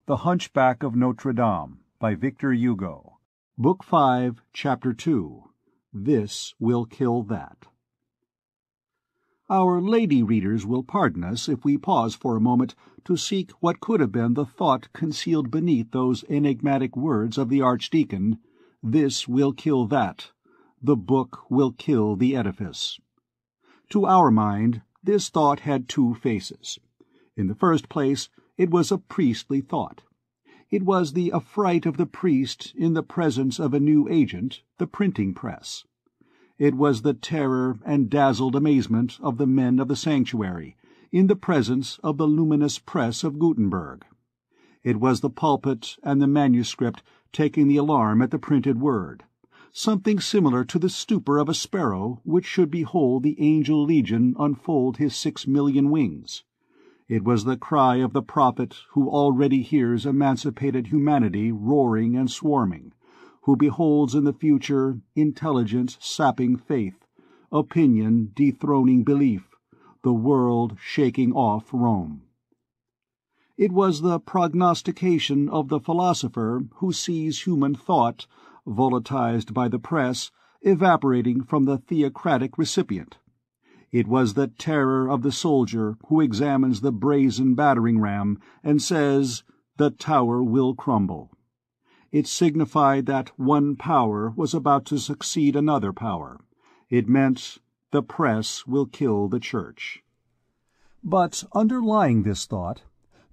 The Hunchback of Notre Dame, by Victor Hugo. Book 5, Chapter 2. This Will Kill That. Our lady readers will pardon us if we pause for a moment to seek what could have been the thought concealed beneath those enigmatic words of the Archdeacon, "This will kill that. The book will kill the edifice." To our mind, this thought had two faces. In the first place, it was a priestly thought. It was the affright of the priest in the presence of a new agent, the printing press. It was the terror and dazzled amazement of the men of the sanctuary in the presence of the luminous press of Gutenberg. It was the pulpit and the manuscript taking the alarm at the printed word, something similar to the stupor of a sparrow which should behold the angel legion unfold his 6,000,000 wings. It was the cry of the prophet who already hears emancipated humanity roaring and swarming, who beholds in the future intelligence sapping faith, opinion dethroning belief, the world shaking off Rome. It was the prognostication of the philosopher who sees human thought, volatilized by the press, evaporating from the theocratic recipient. It was the terror of the soldier who examines the brazen battering-ram and says, "The tower will crumble." It signified that one power was about to succeed another power. It meant, "The press will kill the church." But underlying this thought,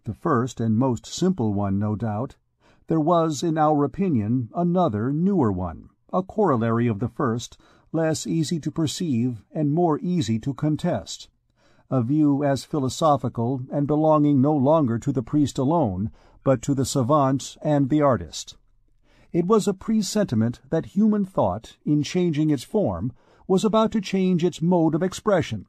the first and most simple one, no doubt, there was, in our opinion, another newer one, a corollary of the first, less easy to perceive and more easy to contest, a view as philosophical and belonging no longer to the priest alone, but to the savant and the artist. It was a presentiment that human thought, in changing its form, was about to change its mode of expression,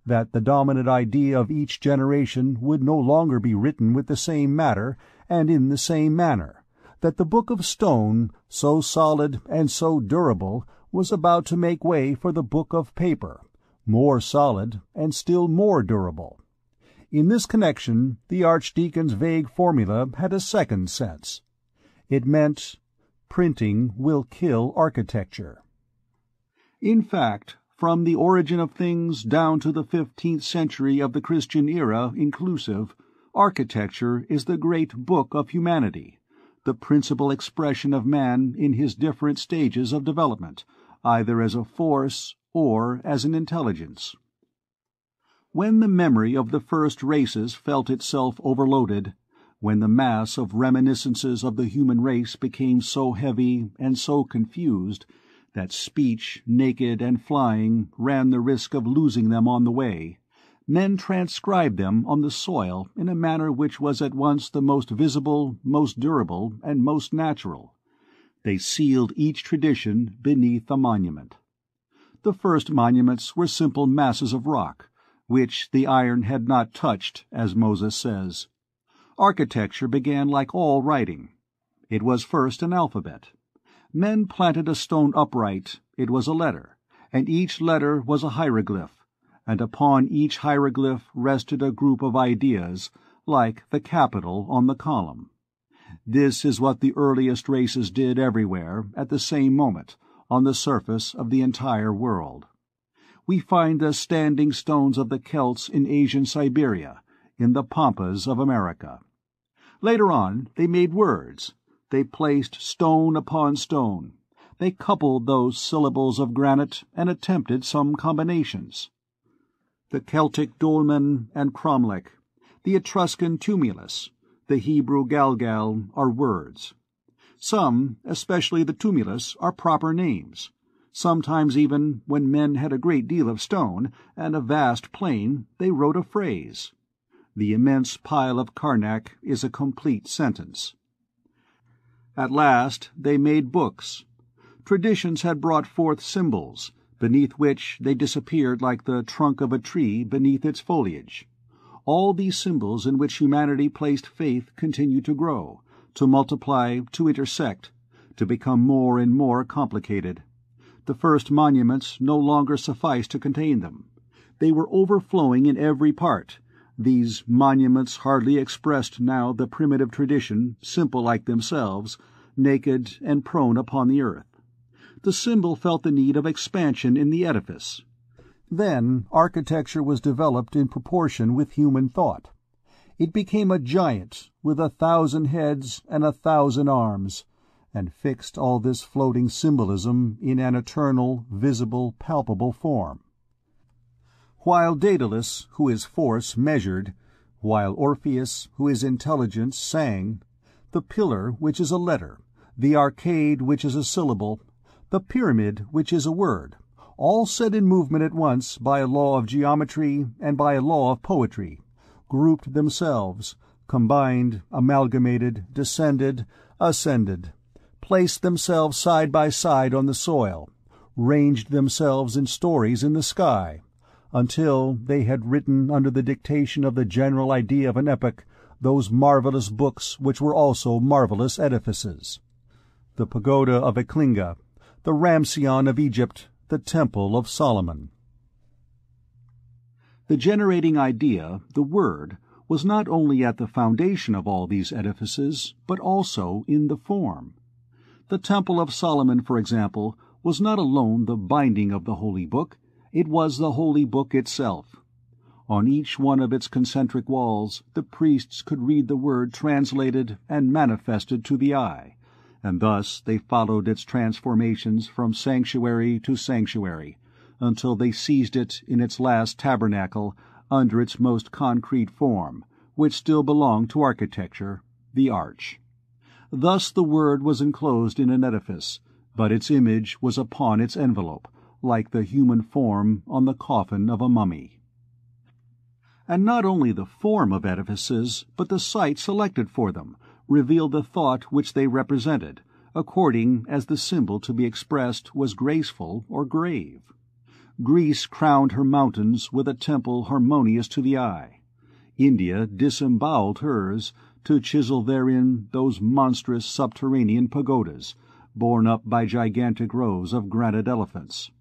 that the dominant idea of each generation would no longer be written with the same matter and in the same manner, that the book of stone, so solid and so durable, was about to make way for the book of paper, more solid and still more durable. In this connection, the Archdeacon's vague formula had a second sense. It meant, printing will kill architecture. In fact, from the origin of things down to the 15th century of the Christian era inclusive, architecture is the great book of humanity, the principal expression of man in his different stages of development, either as a force or as an intelligence. When the memory of the first races felt itself overloaded, when the mass of reminiscences of the human race became so heavy and so confused that speech, naked and flying, ran the risk of losing them on the way, men transcribed them on the soil in a manner which was at once the most visible, most durable, and most natural. They sealed each tradition beneath a monument. The first monuments were simple masses of rock, which the iron had not touched, as Moses says. Architecture began like all writing. It was first an alphabet. Men planted a stone upright, it was a letter, and each letter was a hieroglyph, and upon each hieroglyph rested a group of ideas, like the capital on the column. This is what the earliest races did everywhere, at the same moment, on the surface of the entire world. We find the standing stones of the Celts in Asian Siberia, in the pampas of America. Later on, they made words. They placed stone upon stone. They coupled those syllables of granite and attempted some combinations. The Celtic dolmen and cromlech, the Etruscan tumulus, the Hebrew galgal are words. Some, especially the tumulus, are proper names. Sometimes even, when men had a great deal of stone and a vast plain, they wrote a phrase. The immense pile of Karnak is a complete sentence. At last they made books. Traditions had brought forth symbols, beneath which they disappeared like the trunk of a tree beneath its foliage. All these symbols in which humanity placed faith continued to grow, to multiply, to intersect, to become more and more complicated. The first monuments no longer sufficed to contain them. They were overflowing in every part. These monuments hardly expressed now the primitive tradition, simple like themselves, naked and prone upon the earth. The symbol felt the need of expansion in the edifice. Then architecture was developed in proportion with human thought. It became a giant with 1,000 heads and 1,000 arms, and fixed all this floating symbolism in an eternal, visible, palpable form. While Daedalus, who is force, measured, while Orpheus, who is intelligence, sang, the pillar, which is a letter, the arcade, which is a syllable, the pyramid, which is a word, all set in movement at once by a law of geometry and by a law of poetry, grouped themselves, combined, amalgamated, descended, ascended, placed themselves side by side on the soil, ranged themselves in stories in the sky, until they had written under the dictation of the general idea of an epoch those marvelous books which were also marvelous edifices. The pagoda of Eklinga, the Ramesseum of Egypt, the Temple of Solomon. The generating idea, the Word, was not only at the foundation of all these edifices, but also in the form. The Temple of Solomon, for example, was not alone the binding of the Holy Book, it was the Holy Book itself. On each one of its concentric walls the priests could read the Word translated and manifested to the eye, and thus they followed its transformations from sanctuary to sanctuary, until they seized it in its last tabernacle under its most concrete form, which still belonged to architecture, the arch. Thus the Word was enclosed in an edifice, but its image was upon its envelope, like the human form on the coffin of a mummy. And not only the form of edifices, but the site selected for them, revealed the thought which they represented, according as the symbol to be expressed was graceful or grave. Greece crowned her mountains with a temple harmonious to the eye. India disemboweled hers, to chisel therein those monstrous subterranean pagodas, borne up by gigantic rows of granite elephants.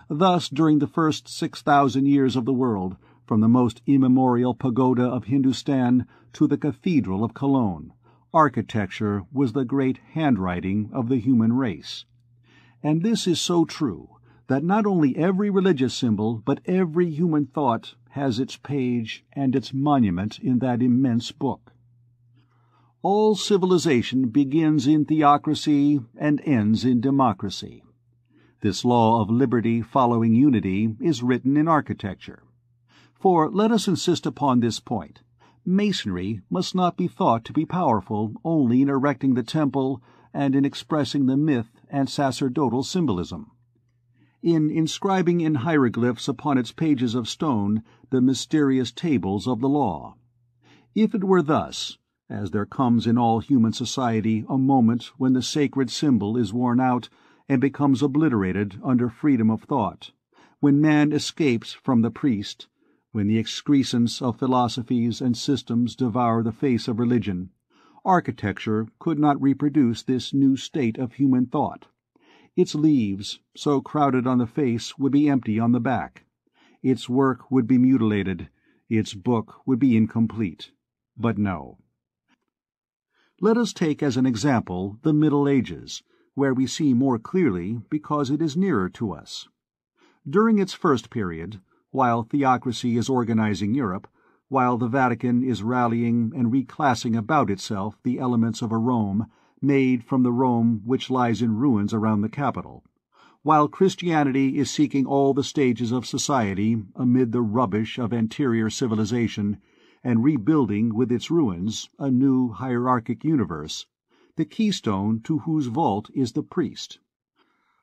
Thus, during the first 6,000 years of the world, from the most immemorial pagoda of Hindustan to the cathedral of Cologne, architecture was the great handwriting of the human race. And this is so true, that not only every religious symbol, but every human thought has its page and its monument in that immense book. All civilization begins in theocracy and ends in democracy. This law of liberty following unity is written in architecture. For let us insist upon this point. Masonry must not be thought to be powerful only in erecting the temple and in expressing the myth and sacerdotal symbolism, in inscribing in hieroglyphs upon its pages of stone the mysterious tables of the law. If it were thus, as there comes in all human society a moment when the sacred symbol is worn out and becomes obliterated under freedom of thought, when man escapes from the priest, when the excrescence of philosophies and systems devour the face of religion, architecture could not reproduce this new state of human thought. Its leaves, so crowded on the face, would be empty on the back. Its work would be mutilated. Its book would be incomplete. But no. Let us take as an example the Middle Ages, where we see more clearly because it is nearer to us. During its first period, while theocracy is organizing Europe, while the Vatican is rallying and reclassing about itself the elements of a Rome made from the Rome which lies in ruins around the capital, while Christianity is seeking all the stages of society amid the rubbish of anterior civilization and rebuilding with its ruins a new hierarchic universe, the keystone to whose vault is the priest.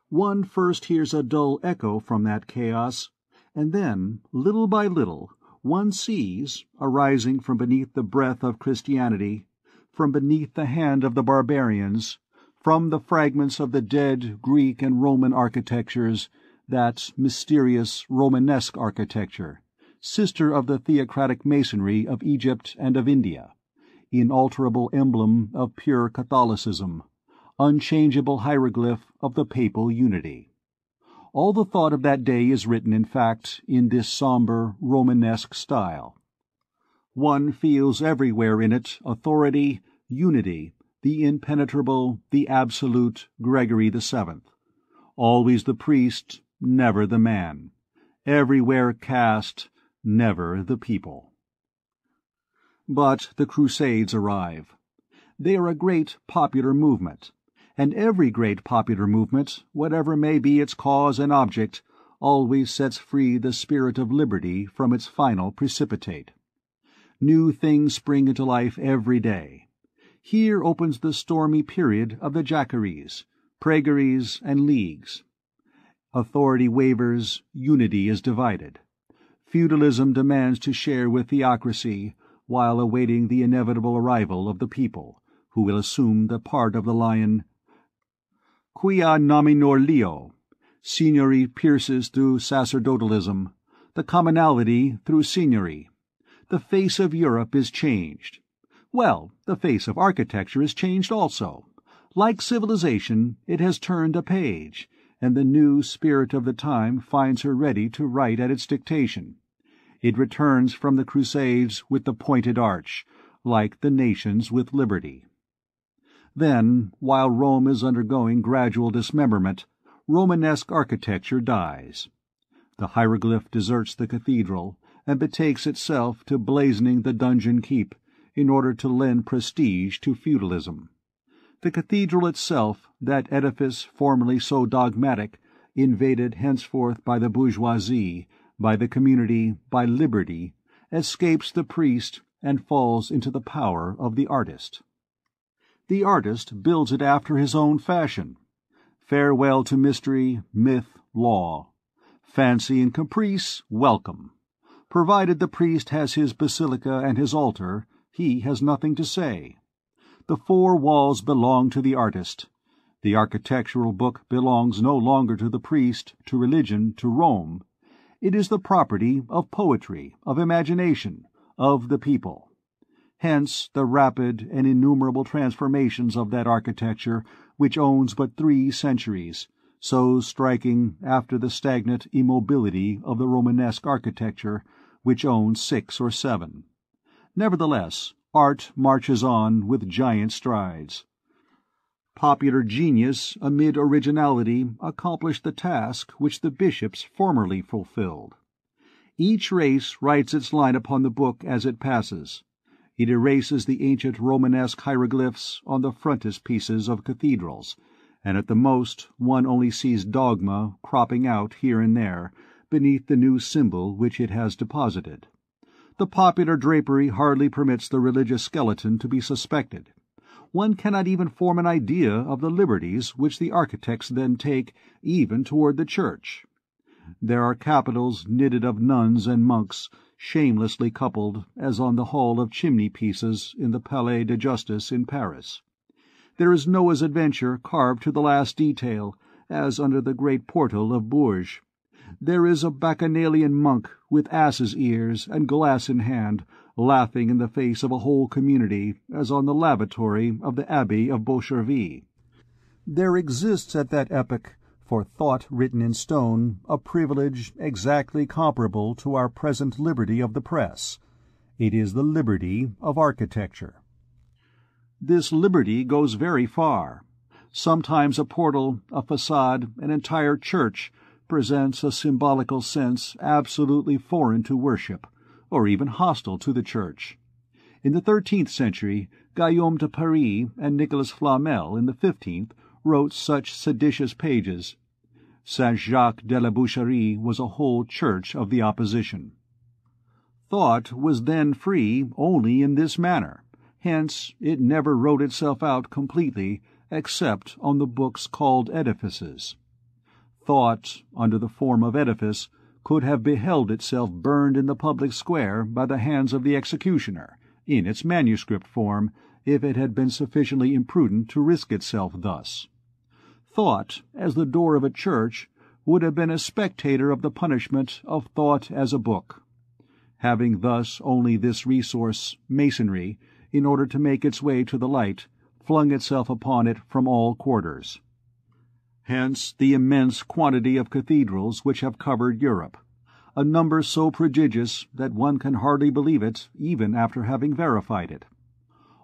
One first hears a dull echo from that chaos, and then, little by little, one sees, arising from beneath the breath of Christianity, from beneath the hand of the barbarians, from the fragments of the dead Greek and Roman architectures, that mysterious Romanesque architecture, sister of the theocratic masonry of Egypt and of India, inalterable emblem of pure Catholicism, unchangeable hieroglyph of the papal unity. All the thought of that day is written, in fact, in this somber Romanesque style. One feels everywhere in it authority, unity, the impenetrable, the absolute Gregory VII. Always the priest, never the man. Everywhere caste, never the people. But the Crusades arrive. They are a great popular movement, and every great popular movement, whatever may be its cause and object, always sets free the spirit of liberty from its final precipitate. New things spring into life every day. Here opens the stormy period of the Jacqueries, Pragueries, and Leagues. Authority wavers, unity is divided. Feudalism demands to share with theocracy while awaiting the inevitable arrival of the people, who will assume the part of the lion. Quia nominor Leo. Signory pierces through sacerdotalism, the commonality through signory. The face of Europe is changed. Well, the face of architecture is changed also. Like civilization, it has turned a page, and the new spirit of the time finds her ready to write at its dictation. It returns from the Crusades with the pointed arch, like the nations with liberty. Then, while Rome is undergoing gradual dismemberment, Romanesque architecture dies. The hieroglyph deserts the cathedral and betakes itself to blazoning the donjon keep in order to lend prestige to feudalism. The cathedral itself, that edifice formerly so dogmatic, invaded henceforth by the bourgeoisie, by the community, by liberty, escapes the priest and falls into the power of the artist. The artist builds it after his own fashion. Farewell to mystery, myth, law. Fancy and caprice, welcome. Provided the priest has his basilica and his altar, he has nothing to say. The four walls belong to the artist. The architectural book belongs no longer to the priest, to religion, to Rome. It is the property of poetry, of imagination, of the people. Hence the rapid and innumerable transformations of that architecture which owns but 3 centuries, so striking after the stagnant immobility of the Romanesque architecture, which owns 6 or 7. Nevertheless, art marches on with giant strides. Popular genius amid originality accomplished the task which the bishops formerly fulfilled. Each race writes its line upon the book as it passes. It erases the ancient Romanesque hieroglyphs on the frontispieces of cathedrals, and at the most one only sees dogma cropping out here and there beneath the new symbol which it has deposited. The popular drapery hardly permits the religious skeleton to be suspected. One cannot even form an idea of the liberties which the architects then take even toward the church. There are capitals knitted of nuns and monks, shamelessly coupled, as on the hall of chimney-pieces in the Palais de Justice in Paris. There is Noah's Adventure carved to the last detail, as under the great portal of Bourges. There is a bacchanalian monk with ass's ears and glass in hand, laughing in the face of a whole community, as on the lavatory of the Abbey of Beauchervie. There exists at that epoch, for thought written in stone, a privilege exactly comparable to our present liberty of the press. It is the liberty of architecture. This liberty goes very far. Sometimes a portal, a façade, an entire church presents a symbolical sense absolutely foreign to worship, or even hostile to the Church. In the 13th century, Guillaume de Paris and Nicolas Flamel in the 15th wrote such seditious pages. Saint-Jacques de la Boucherie was a whole church of the opposition. Thought was then free only in this manner. Hence it never wrote itself out completely except on the books called edifices. Thought, under the form of edifice, could have beheld itself burned in the public square by the hands of the executioner, in its manuscript form, if it had been sufficiently imprudent to risk itself thus. Thought, as the door of a church, would have been a spectator of the punishment of thought as a book, having thus only this resource, masonry, in order to make its way to the light, flung itself upon it from all quarters. Hence the immense quantity of cathedrals which have covered Europe. a number so prodigious that one can hardly believe it even after having verified it.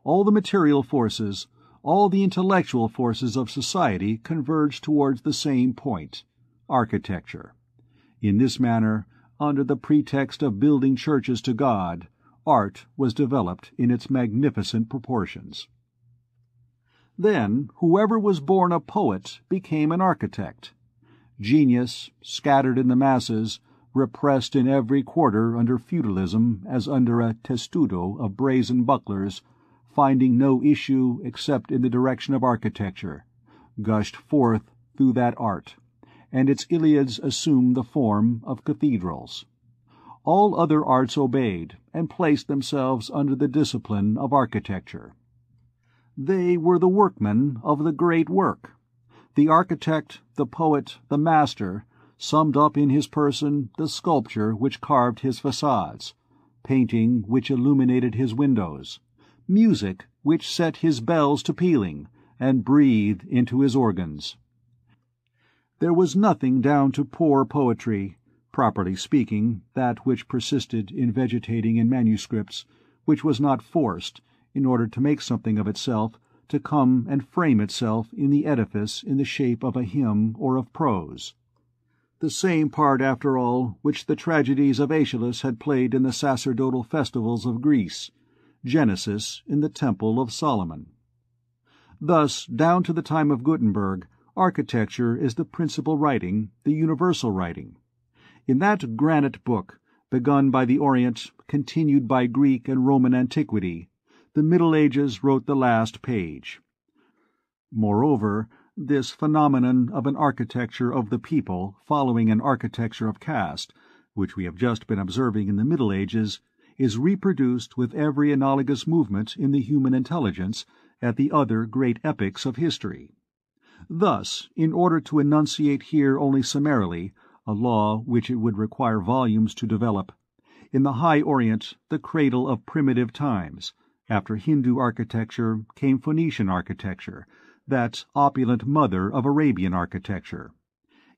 All the material forces, all the intellectual forces of society converge towards the same point: architecture. In this manner, under the pretext of building churches to God, art was developed in its magnificent proportions. Then whoever was born a poet became an architect. Genius, scattered in the masses, repressed in every quarter under feudalism as under a testudo of brazen bucklers, finding no issue except in the direction of architecture, gushed forth through that art, and its Iliads assumed the form of cathedrals. All other arts obeyed, and placed themselves under the discipline of architecture. They were the workmen of the great work. The architect, the poet, the master, summed up in his person the sculpture which carved his facades, painting which illuminated his windows, music which set his bells to pealing, and breathed into his organs. There was nothing down to poor poetry, properly speaking, that which persisted in vegetating in manuscripts, which was not forced, in order to make something of itself, to come and frame itself in the edifice in the shape of a hymn or of prose. The same part, after all, which the tragedies of Aeschylus had played in the sacerdotal festivals of Greece, Genesis in the Temple of Solomon. Thus, down to the time of Gutenberg, architecture is the principal writing, the universal writing. In that granite book, begun by the Orient, continued by Greek and Roman antiquity, the Middle Ages wrote the last page. Moreover, this phenomenon of an architecture of the people following an architecture of caste, which we have just been observing in the Middle Ages, is reproduced with every analogous movement in the human intelligence at the other great epochs of history. Thus, in order to enunciate here only summarily a law which it would require volumes to develop, in the High Orient, the cradle of primitive times, after Hindu architecture came Phoenician architecture, that opulent mother of Arabian architecture.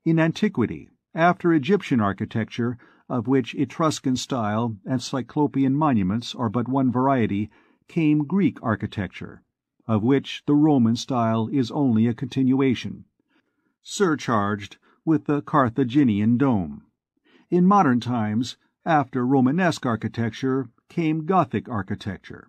In antiquity, after Egyptian architecture, of which Etruscan style and Cyclopean monuments are but one variety, came Greek architecture, of which the Roman style is only a continuation, surcharged with the Carthaginian dome. In modern times, after Romanesque architecture, came Gothic architecture.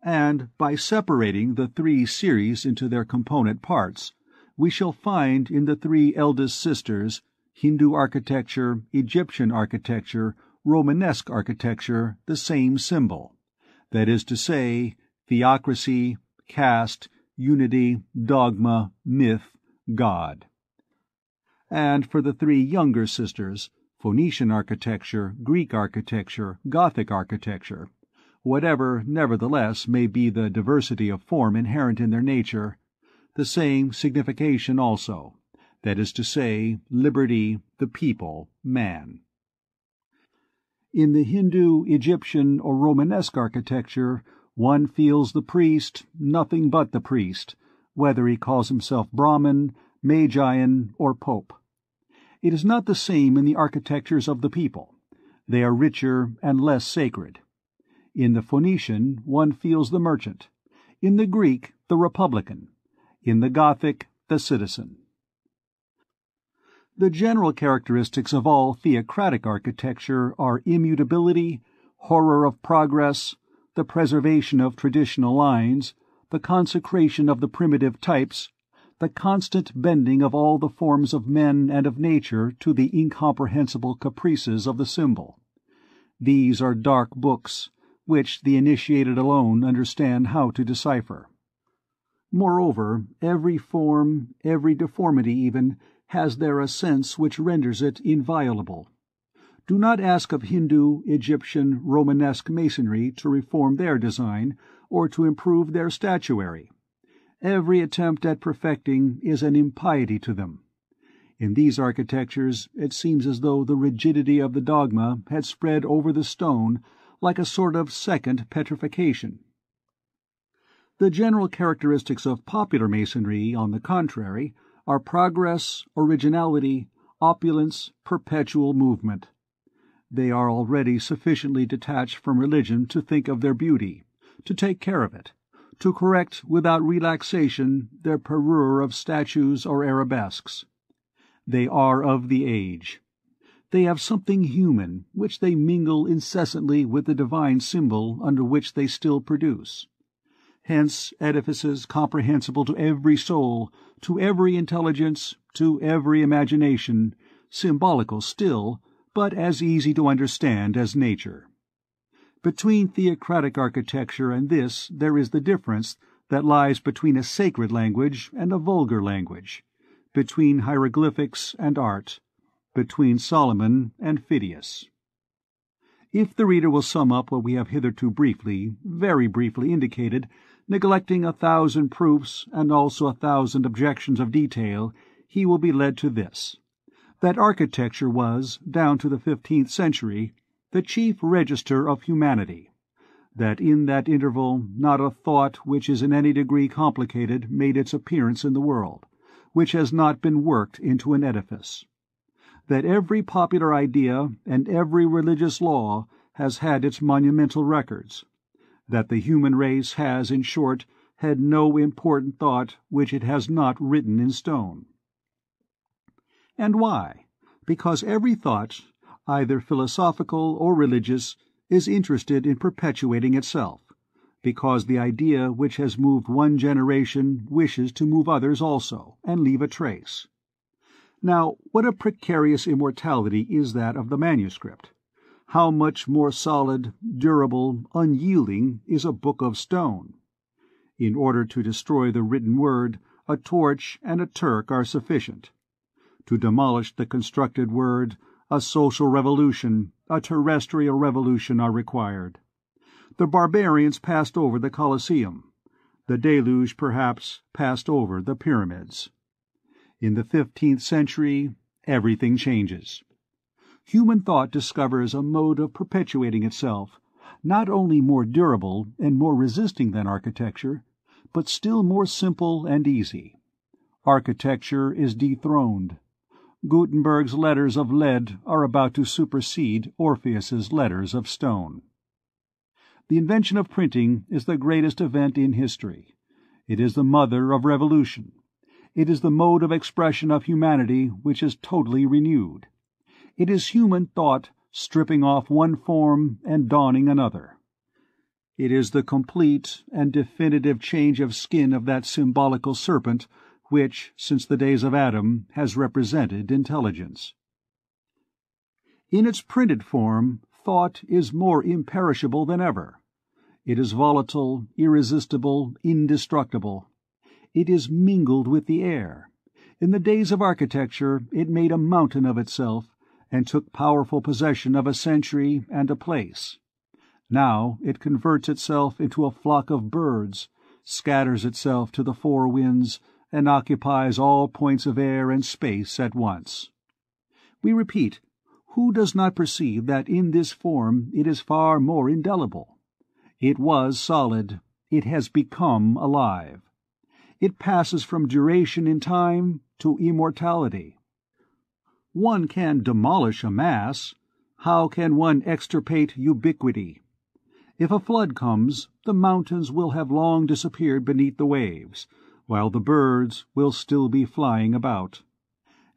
And by separating the three series into their component parts, we shall find in the three eldest sisters, Hindu architecture, Egyptian architecture, Romanesque architecture, the same symbol, that is to say, theocracy, caste, unity, dogma, myth, God. And for the three younger sisters, Phoenician architecture, Greek architecture, Gothic architecture, whatever nevertheless may be the diversity of form inherent in their nature, the same signification also, that is to say, liberty, the people, man. In the Hindu, Egyptian, or Romanesque architecture, one feels the priest, nothing but the priest, whether he calls himself Brahmin, Magian, or Pope. It is not the same in the architectures of the people. They are richer and less sacred. In the Phoenician, one feels the merchant. In the Greek, the republican. In the Gothic, the citizen. The general characteristics of all theocratic architecture are immutability, horror of progress, the preservation of traditional lines, the consecration of the primitive types, the constant bending of all the forms of men and of nature to the incomprehensible caprices of the symbol. These are dark books, which the initiated alone understand how to decipher. Moreover, every form, every deformity even, has there a sense which renders it inviolable. Do not ask of Hindu, Egyptian, Romanesque masonry to reform their design, or to improve their statuary. Every attempt at perfecting is an impiety to them. In these architectures it seems as though the rigidity of the dogma had spread over the stone like a sort of second petrification. The general characteristics of popular masonry, on the contrary, are progress, originality, opulence, perpetual movement. They are already sufficiently detached from religion to think of their beauty, to take care of it, to correct without relaxation their parure of statues or arabesques. They are of the age. They have something human which they mingle incessantly with the divine symbol under which they still produce. Hence edifices comprehensible to every soul, to every intelligence, to every imagination, symbolical still, but as easy to understand as nature. Between theocratic architecture and this there is the difference that lies between a sacred language and a vulgar language, between hieroglyphics and art, between Solomon and Phidias. If the reader will sum up what we have hitherto briefly, very briefly indicated, neglecting 1,000 proofs and also 1,000 objections of detail, he will be led to this: that architecture was, down to the 15th century, the chief register of humanity, that in that interval not a thought which is in any degree complicated made its appearance in the world, which has not been worked into an edifice, that every popular idea and every religious law has had its monumental records, that the human race has, in short, had no important thought which it has not written in stone. And why? Because every thought, either philosophical or religious, is interested in perpetuating itself, because the idea which has moved one generation wishes to move others also, and leave a trace. Now, what a precarious immortality is that of the manuscript! How much more solid, durable, unyielding is a book of stone! In order to destroy the written word, a torch and a Turk are sufficient. To demolish the constructed word, a social revolution, a terrestrial revolution are required. The barbarians passed over the Colosseum. The deluge, perhaps, passed over the pyramids. In the 15th century, everything changes. Human thought discovers a mode of perpetuating itself, not only more durable and more resisting than architecture, but still more simple and easy. Architecture is dethroned. Gutenberg's letters of lead are about to supersede Orpheus's letters of stone. The invention of printing is the greatest event in history. It is the mother of revolution. It is the mode of expression of humanity which is totally renewed. It is human thought stripping off one form and donning another. It is the complete and definitive change of skin of that symbolical serpent which, since the days of Adam, has represented intelligence. In its printed form, thought is more imperishable than ever. It is volatile, irresistible, indestructible. It is mingled with the air. In the days of architecture it made a mountain of itself, and took powerful possession of a century and a place. Now it converts itself into a flock of birds, scatters itself to the four winds, and occupies all points of air and space at once. We repeat, who does not perceive that in this form it is far more indelible? It was solid, it has become alive. It passes from duration in time to immortality. One can demolish a mass. How can one extirpate ubiquity? If a flood comes, the mountains will have long disappeared beneath the waves, while the birds will still be flying about.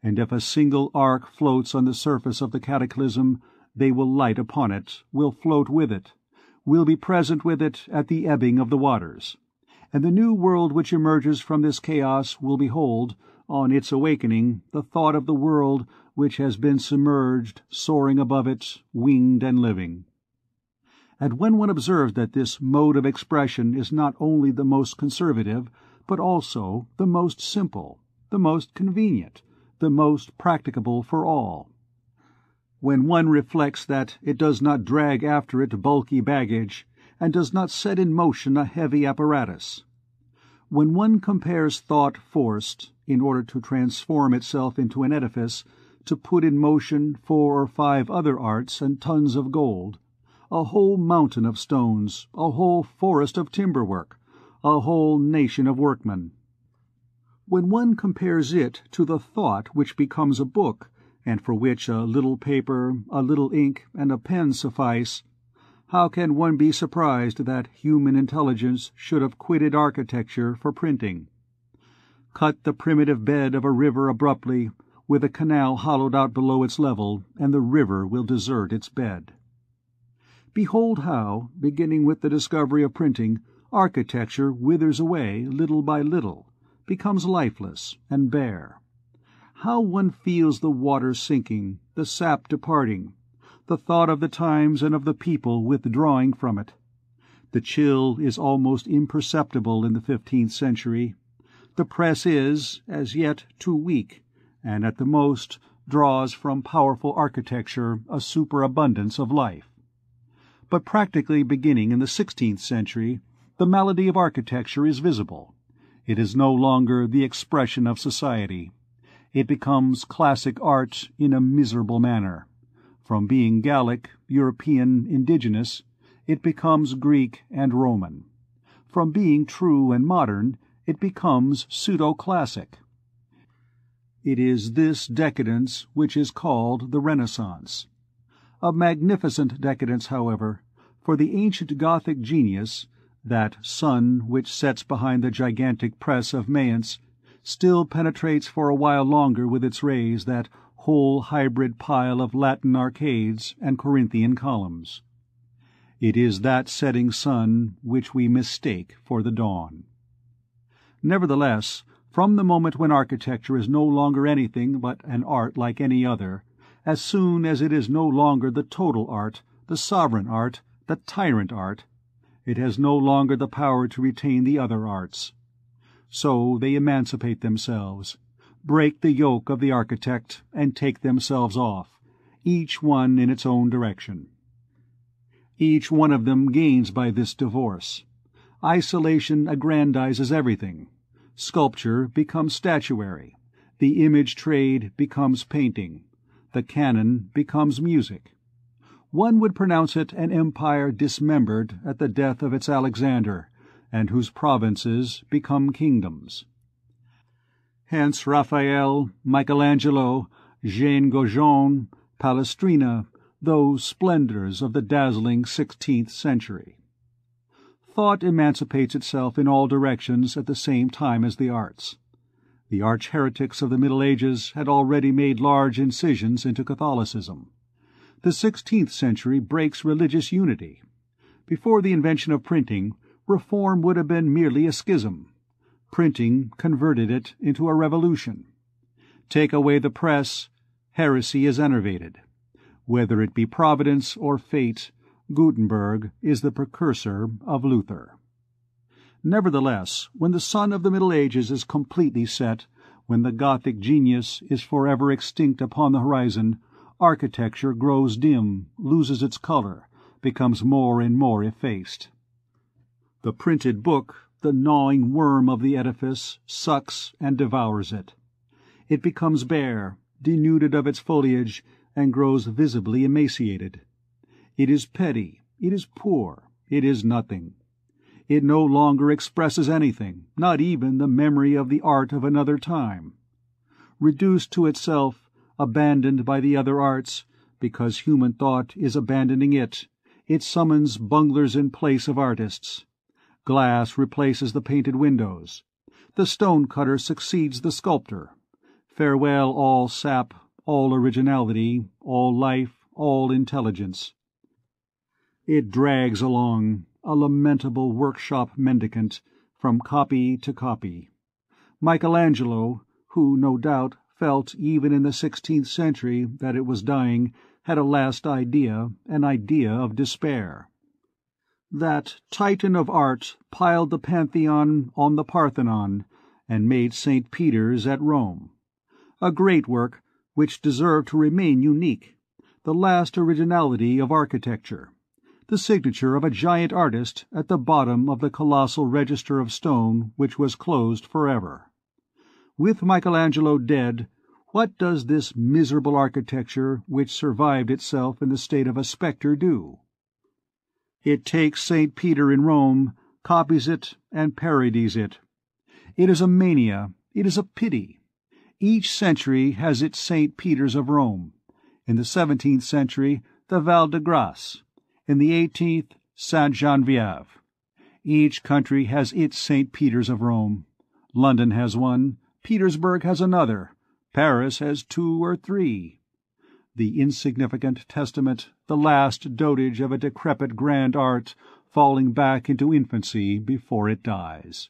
And if a single ark floats on the surface of the cataclysm, they will light upon it, will float with it, will be present with it at the ebbing of the waters. And the new world which emerges from this chaos will behold, on its awakening, the thought of the world which has been submerged, soaring above it, winged and living. And when one observes that this mode of expression is not only the most conservative, but also the most simple, the most convenient, the most practicable for all, when one reflects that it does not drag after it bulky baggage, and does not set in motion a heavy apparatus, when one compares thought forced, in order to transform itself into an edifice, to put in motion 4 or 5 other arts and tons of gold, a whole mountain of stones, a whole forest of timber work, a whole nation of workmen. When one compares it to the thought which becomes a book, and for which a little paper, a little ink, and a pen suffice, how can one be surprised that human intelligence should have quitted architecture for printing? Cut the primitive bed of a river abruptly, with a canal hollowed out below its level, and the river will desert its bed. Behold how, beginning with the discovery of printing, architecture withers away little by little, becomes lifeless and bare. How one feels the water sinking, the sap departing, the thought of the times and of the people withdrawing from it. The chill is almost imperceptible in the 15th century. The press is, as yet, too weak, and at the most draws from powerful architecture a superabundance of life. But practically beginning in the 16th century, the malady of architecture is visible. It is no longer the expression of society. It becomes classic art in a miserable manner. From being Gallic, European, indigenous, it becomes Greek and Roman. From being true and modern, it becomes pseudo-classic. It is this decadence which is called the Renaissance. A magnificent decadence, however, for the ancient Gothic genius, that sun which sets behind the gigantic press of Mayence, still penetrates for a while longer with its rays that whole hybrid pile of Latin arcades and Corinthian columns. It is that setting sun which we mistake for the dawn. Nevertheless, from the moment when architecture is no longer anything but an art like any other, as soon as it is no longer the total art, the sovereign art, the tyrant art, it has no longer the power to retain the other arts. So they emancipate themselves, break the yoke of the architect, and take themselves off, each one in its own direction. Each one of them gains by this divorce. Isolation aggrandizes everything. Sculpture becomes statuary. The image trade becomes painting. The canon becomes music. One would pronounce it an empire dismembered at the death of its Alexander, and whose provinces become kingdoms. Hence Raphael, Michelangelo, Jean Goujon, Palestrina, those splendors of the dazzling 16th century. Thought emancipates itself in all directions at the same time as the arts. The arch-heretics of the Middle Ages had already made large incisions into Catholicism. The 16th century breaks religious unity. Before the invention of printing, reform would have been merely a schism. Printing converted it into a revolution. Take away the press, heresy is enervated. Whether it be Providence or fate, Gutenberg is the precursor of Luther. Nevertheless, when the sun of the Middle Ages is completely set, when the Gothic genius is forever extinct upon the horizon, architecture grows dim, loses its color, becomes more and more effaced. The printed book, the gnawing worm of the edifice, sucks and devours it. It becomes bare, denuded of its foliage, and grows visibly emaciated. It is petty, it is poor, it is nothing. It no longer expresses anything, not even the memory of the art of another time. Reduced to itself, abandoned by the other arts, because human thought is abandoning it, it summons bunglers in place of artists. Glass replaces the painted windows. The stone-cutter succeeds the sculptor. Farewell all sap, all originality, all life, all intelligence. It drags along, a lamentable workshop mendicant, from copy to copy. Michelangelo, who, no doubt, felt even in the 16th century that it was dying, had a last idea, an idea of despair. That Titan of art piled the Pantheon on the Parthenon, and made St. Peter's at Rome. A great work which deserved to remain unique, the last originality of architecture, the signature of a giant artist at the bottom of the colossal register of stone which was closed forever. With Michelangelo dead, what does this miserable architecture which survived itself in the state of a spectre do? It takes St. Peter in Rome, copies it, and parodies it. It is a mania, it is a pity. Each century has its St. Peter's of Rome. In the 17th century, the Val de Grace. In the 18th, Sainte Geneviève. Each country has its St. Peter's of Rome. London has one, Petersburg has another, Paris has 2 or 3. The insignificant testament, the last dotage of a decrepit grand art, falling back into infancy before it dies.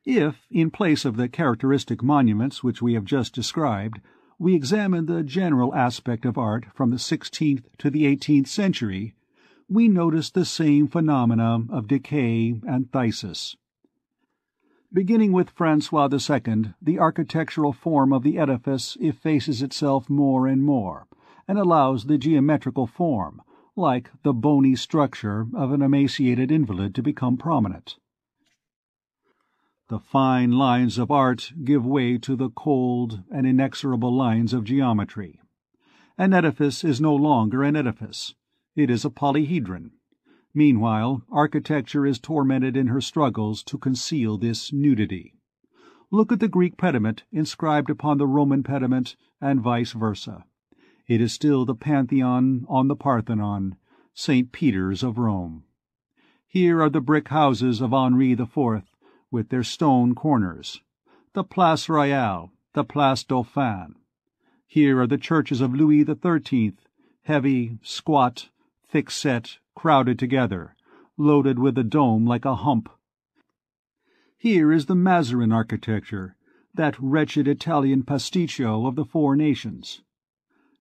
If, in place of the characteristic monuments which we have just described, we examine the general aspect of art from the 16th to the 18th century, we notice the same phenomena of decay and phthisis. Beginning with Francois II, the architectural form of the edifice effaces itself more and more, and allows the geometrical form, like the bony structure of an emaciated invalid, to become prominent. The fine lines of art give way to the cold and inexorable lines of geometry. An edifice is no longer an edifice. It is a polyhedron. Meanwhile, architecture is tormented in her struggles to conceal this nudity. Look at the Greek pediment inscribed upon the Roman pediment, and vice versa. It is still the Pantheon on the Parthenon, St. Peter's of Rome. Here are the brick houses of Henri IV, with their stone corners, the Place Royale, the Place Dauphine. Here are the churches of Louis XIII, heavy, squat, thick-set, crowded together, loaded with a dome like a hump. Here is the Mazarin architecture, that wretched Italian pasticcio of the Four Nations.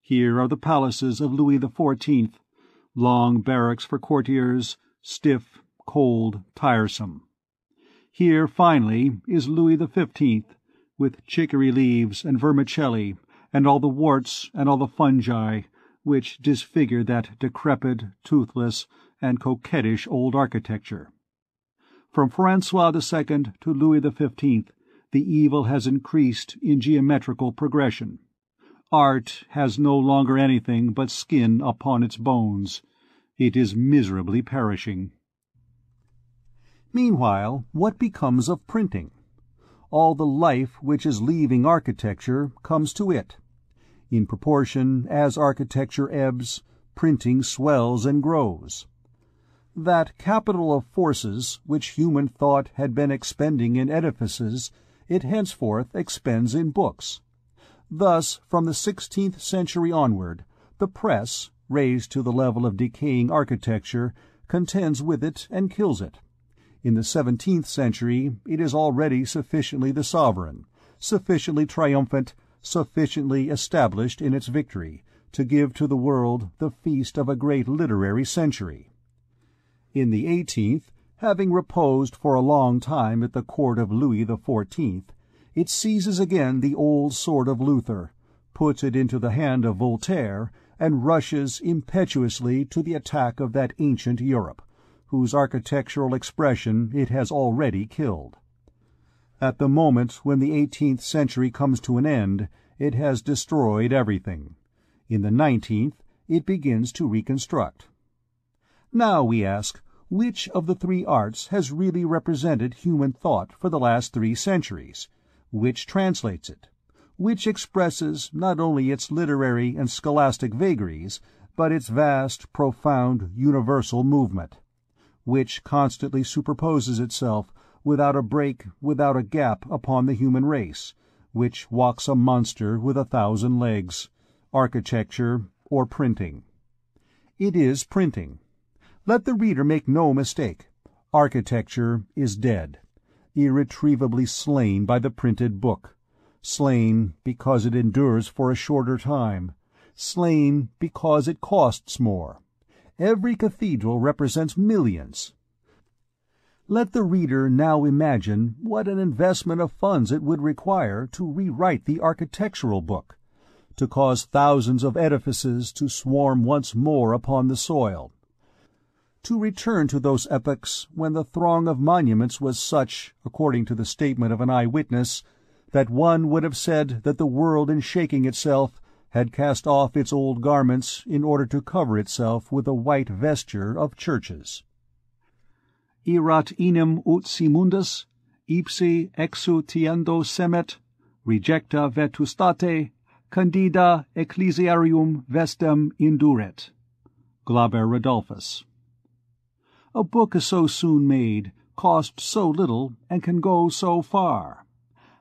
Here are the palaces of Louis XIV, long barracks for courtiers, stiff, cold, tiresome. Here, finally, is Louis XV, with chicory leaves and vermicelli, and all the warts and all the fungi, which disfigure that decrepit, toothless, and coquettish old architecture. From Francois II to Louis XV, the evil has increased in geometrical progression. Art has no longer anything but skin upon its bones. It is miserably perishing. Meanwhile, what becomes of printing? All the life which is leaving architecture comes to it. In proportion as architecture ebbs, printing swells and grows. That capital of forces which human thought had been expending in edifices, it henceforth expends in books. Thus, from the 16th century onward, the press, raised to the level of decaying architecture, contends with it and kills it. In the 17th century it is already sufficiently the sovereign, sufficiently triumphant, sufficiently established in its victory, to give to the world the feast of a great literary century. In the 18th, having reposed for a long time at the court of Louis XIV, it seizes again the old sword of Luther, puts it into the hand of Voltaire, and rushes impetuously to the attack of that ancient Europe, whose architectural expression it has already killed. At the moment when the 18th century comes to an end, it has destroyed everything. In the 19th, it begins to reconstruct. Now, we ask, which of the 3 arts has really represented human thought for the last 3 centuries? Which translates it? Which expresses not only its literary and scholastic vagaries, but its vast, profound, universal movement? Which constantly superposes itself, without a break, without a gap, upon the human race, which walks a monster with 1,000 legs, architecture or printing? It is printing. Let the reader make no mistake. Architecture is dead, irretrievably slain by the printed book, slain because it endures for a shorter time, slain because it costs more. Every cathedral represents millions. Let the reader now imagine what an investment of funds it would require to rewrite the architectural book, to cause thousands of edifices to swarm once more upon the soil, to return to those epochs when the throng of monuments was such, according to the statement of an eye-witness, that one would have said that the world in shaking itself had cast off its old garments in order to cover itself with the white vesture of churches. Erat enim ut si mundus, ipsi exutiendo semet, rejecta vetustate, candida ecclesiarium vestem induret. Glaber Rodolphus. A book is so soon made, costs so little, and can go so far.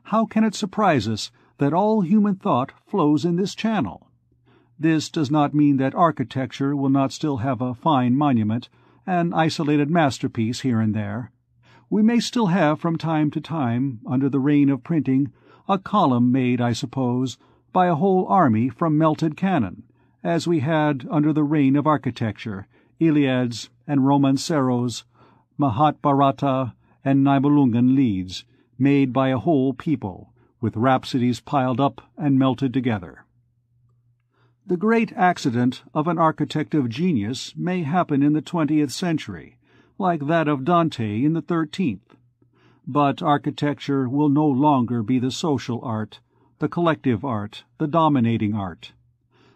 How can it surprise us that all human thought flows in this channel? This does not mean that architecture will not still have a fine monument, an isolated masterpiece here and there. We may still have from time to time, under the reign of printing, a column made, I suppose, by a whole army from melted cannon, as we had under the reign of architecture, Iliads and Romanceros, Mahabharata and Nibelungen Lieds, made by a whole people, with rhapsodies piled up and melted together. The great accident of an architect of genius may happen in the 20th century, like that of Dante in the 13th. But architecture will no longer be the social art, the collective art, the dominating art.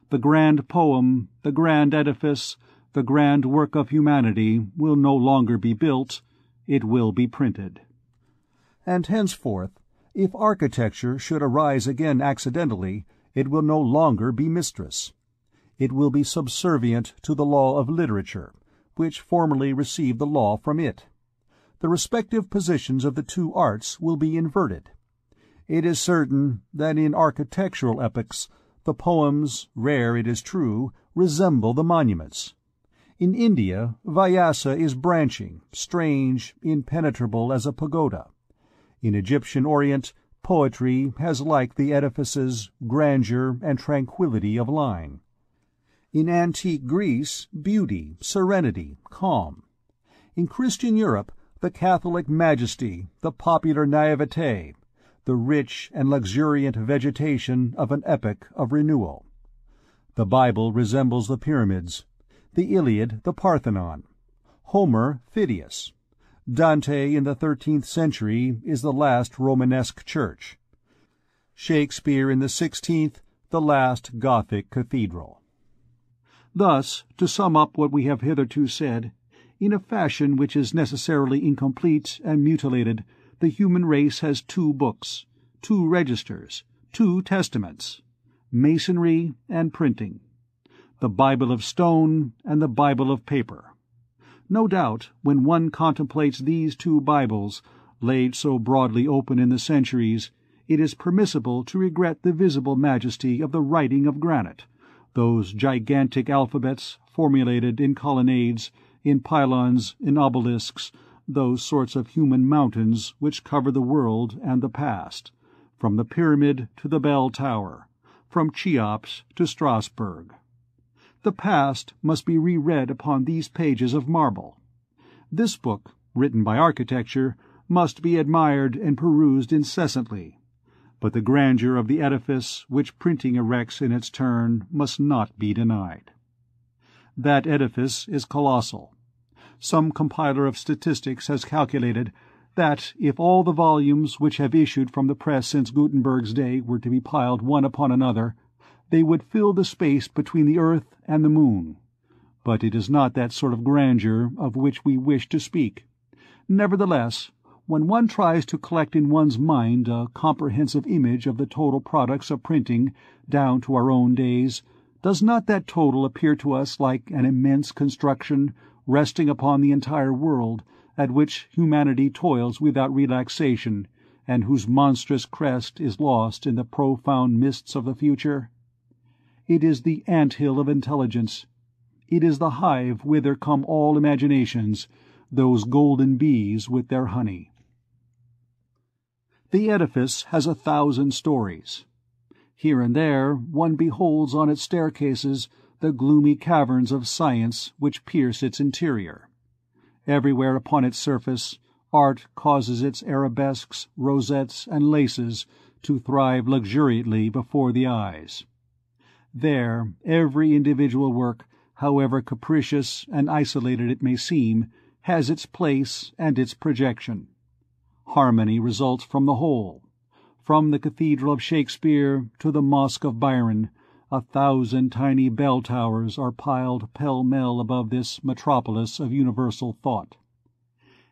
The grand poem, the grand edifice, the grand work of humanity will no longer be built, it will be printed. And henceforth, if architecture should arise again accidentally, it will no longer be mistress. It will be subservient to the law of literature, which formerly received the law from it. The respective positions of the two arts will be inverted. It is certain that in architectural epochs the poems, rare it is true, resemble the monuments. In India, Vyasa is branching, strange, impenetrable as a pagoda. In Egyptian Orient, poetry has like the edifices, grandeur, and tranquillity of line. In antique Greece, beauty, serenity, calm. In Christian Europe, the Catholic majesty, the popular naivete, the rich and luxuriant vegetation of an epoch of renewal. The Bible resembles the pyramids, the Iliad the Parthenon, Homer Phidias. Dante in the 13th century is the last Romanesque church. Shakespeare in the 16th, the last Gothic cathedral. Thus, to sum up what we have hitherto said, in a fashion which is necessarily incomplete and mutilated, the human race has two books, two registers, two testaments, masonry and printing, the Bible of stone and the Bible of paper. No doubt, when one contemplates these two Bibles, laid so broadly open in the centuries, it is permissible to regret the visible majesty of the writing of granite, those gigantic alphabets formulated in colonnades, in pylons, in obelisks, those sorts of human mountains which cover the world and the past, from the Pyramid to the Bell Tower, from Cheops to Strasbourg. The past must be reread upon these pages of marble. This book, written by architecture, must be admired and perused incessantly, but the grandeur of the edifice which printing erects in its turn must not be denied. That edifice is colossal. Some compiler of statistics has calculated that if all the volumes which have issued from the press since Gutenberg's day were to be piled one upon another, they would fill the space between the earth and the moon. But it is not that sort of grandeur of which we wish to speak. Nevertheless, when one tries to collect in one's mind a comprehensive image of the total products of printing down to our own days, does not that total appear to us like an immense construction, resting upon the entire world, at which humanity toils without relaxation, and whose monstrous crest is lost in the profound mists of the future? It is the ant-hill of intelligence. It is the hive whither come all imaginations, those golden bees with their honey. The edifice has 1,000 stories. Here and there one beholds on its staircases the gloomy caverns of science which pierce its interior. Everywhere upon its surface, art causes its arabesques, rosettes, and laces to thrive luxuriantly before the eyes. There, every individual work, however capricious and isolated it may seem, has its place and its projection. Harmony results from the whole. From the Cathedral of Shakespeare to the Mosque of Byron, 1,000 tiny bell towers are piled pell-mell above this metropolis of universal thought.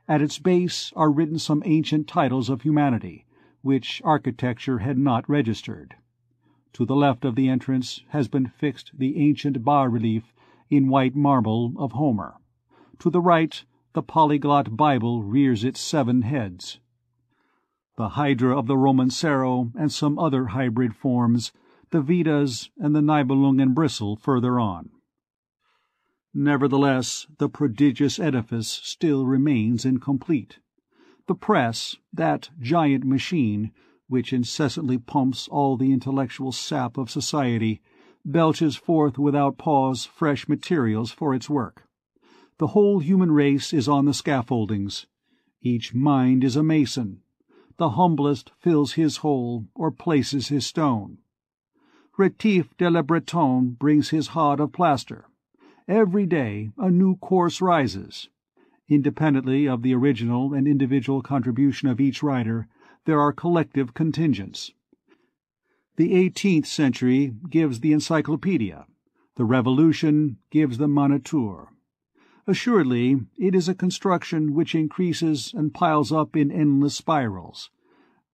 At its base are written some ancient titles of humanity, which architecture had not registered. To the left of the entrance has been fixed the ancient bas-relief in white marble of Homer. To the right, the polyglot Bible rears its 7 heads. The Hydra of the Romancero and some other hybrid forms, the Vedas and the Nibelungen bristle further on. Nevertheless, the prodigious edifice still remains incomplete. The press, that giant machine, which incessantly pumps all the intellectual sap of society, belches forth without pause fresh materials for its work. The whole human race is on the scaffoldings. Each mind is a mason. The humblest fills his hole or places his stone. Rétif de la Bretonne brings his hod of plaster. Every day a new course rises. Independently of the original and individual contribution of each writer, there are collective contingents. The 18th century gives the encyclopedia. The Revolution gives the Moniteur. Assuredly, it is a construction which increases and piles up in endless spirals.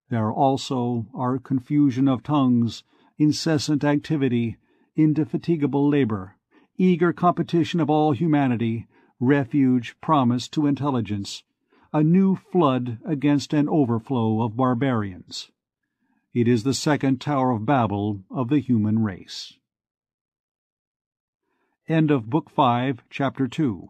There also are confusion of tongues, incessant activity, indefatigable labor, eager competition of all humanity, refuge promised to intelligence, a new flood against an overflow of barbarians. It is the second Tower of Babel of the human race. End of Book 5, Chapter 2.